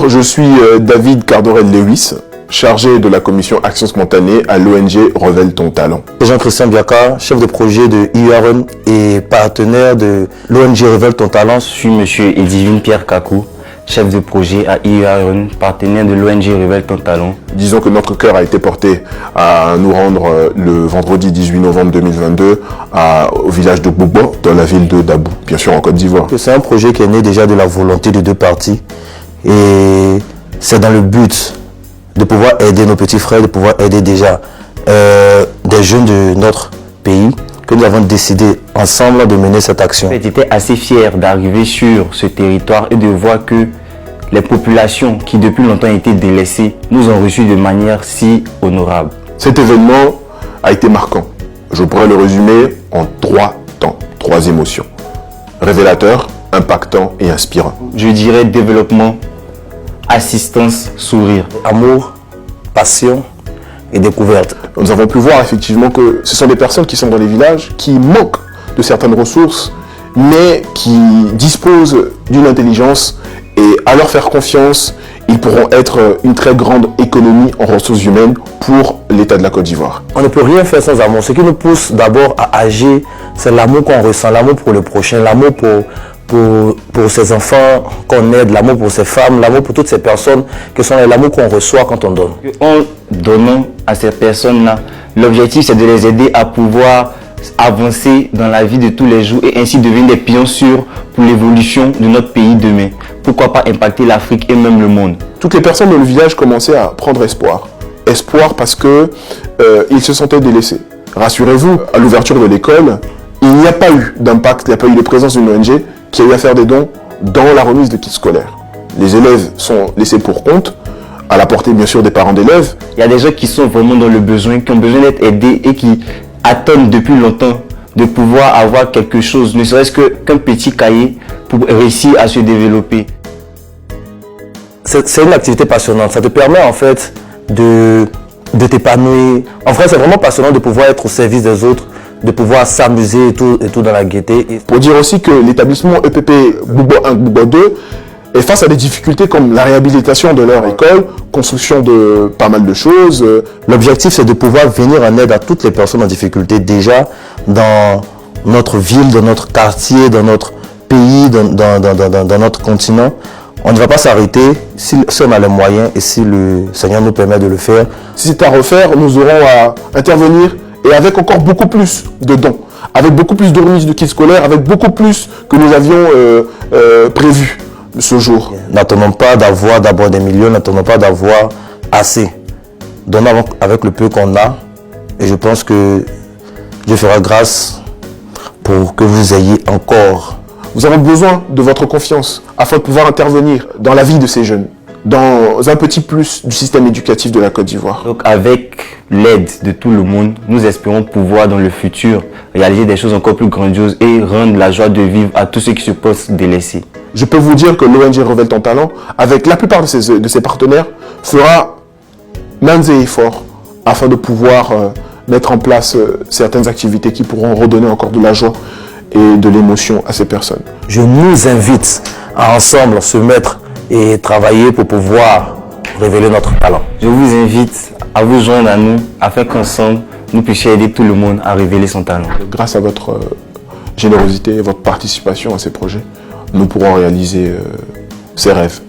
Bonjour, je suis David Cardorel-Lewis, chargé de la commission Action Spontanée à l'ONG Révèle ton talent. Jean-Christian Biaka, chef de projet de IURN et partenaire de l'ONG Révèle ton talent. Je suis monsieur Edivine Pierre Kakou, chef de projet à IURN, partenaire de l'ONG Révèle ton talent. Disons que notre cœur a été porté à nous rendre le vendredi 18 novembre 2022 au village de Bobo, dans la ville de Dabou, bien sûr en Côte d'Ivoire. C'est un projet qui est né déjà de la volonté de deux parties et c'est dans le but de pouvoir aider nos petits frères, de pouvoir aider déjà des jeunes de notre pays que nous avons décidé ensemble de mener cette action. J'étais assez fier d'arriver sur ce territoire et de voir que les populations qui depuis longtemps étaient délaissées nous ont reçus de manière si honorable. Cet événement a été marquant. Je pourrais le résumer en 3 temps, 3 émotions. Révélateur, impactant et inspirant. Je dirais développement, assistance, sourire. Amour, passion et découverte. Nous avons pu voir effectivement que ce sont des personnes qui sont dans les villages, qui manquent de certaines ressources, mais qui disposent d'une intelligence et à leur faire confiance, ils pourront être une très grande économie en ressources humaines pour l'État de la Côte d'Ivoire. On ne peut rien faire sans amour. Ce qui nous pousse d'abord à agir, c'est l'amour qu'on ressent, l'amour pour le prochain, l'amour pour ces enfants qu'on aide, l'amour pour ces femmes, l'amour pour toutes ces personnes qui sont l'amour qu'on reçoit quand on donne. En donnant à ces personnes-là, l'objectif c'est de les aider à pouvoir avancer dans la vie de tous les jours et ainsi devenir des pions sûrs pour l'évolution de notre pays demain. Pourquoi pas impacter l'Afrique et même le monde. Toutes les personnes dans le village commençaient à prendre espoir. Espoir parce que ils se sentaient délaissés. Rassurez-vous, à l'ouverture de l'école, il n'y a pas eu d'impact, il n'y a pas eu de présence d'une ONG qui a eu à faire des dons dans la remise de kits scolaires. Les élèves sont laissés pour compte, à la portée bien sûr des parents d'élèves. Il y a des gens qui sont vraiment dans le besoin, qui ont besoin d'être aidés et qui attendent depuis longtemps de pouvoir avoir quelque chose, ne serait-ce qu'un petit cahier pour réussir à se développer. C'est une activité passionnante, ça te permet en fait de t'épanouir. En fait, c'est vraiment passionnant de pouvoir être au service des autres, de pouvoir s'amuser et tout dans la gaieté. Pour dire aussi que l'établissement EPP Bobo 1, Bobo 2 est face à des difficultés comme la réhabilitation de leur école, construction de pas mal de choses. L'objectif, c'est de pouvoir venir en aide à toutes les personnes en difficulté déjà dans notre ville, dans notre quartier, dans notre pays, dans notre continent. On ne va pas s'arrêter si on a les moyens et si le Seigneur nous permet de le faire. Si c'est à refaire, nous aurons à intervenir et avec encore beaucoup plus de dons, avec beaucoup plus de remises de kits scolaires, avec beaucoup plus que nous avions prévu ce jour. N'attendons pas d'avoir d'abord des millions, n'attendons pas d'avoir assez. Donnons avec le peu qu'on a et je pense que Dieu fera grâce pour que vous ayez encore. Nous avons besoin de votre confiance afin de pouvoir intervenir dans la vie de ces jeunes, dans un petit plus du système éducatif de la Côte d'Ivoire. Donc avec l'aide de tout le monde, nous espérons pouvoir dans le futur réaliser des choses encore plus grandioses et rendre la joie de vivre à tous ceux qui se pensent délaissés. Je peux vous dire que l'ONG Révèle ton talent, avec la plupart de ses partenaires, fera maintes efforts afin de pouvoir mettre en place certaines activités qui pourront redonner encore de la joie et de l'émotion à ces personnes. Je nous invite à ensemble se mettre et travailler pour pouvoir révéler notre talent. Je vous invite à vous joindre à nous afin qu'ensemble, nous puissions aider tout le monde à révéler son talent. Grâce à votre générosité et votre participation à ces projets, nous pourrons réaliser ces rêves.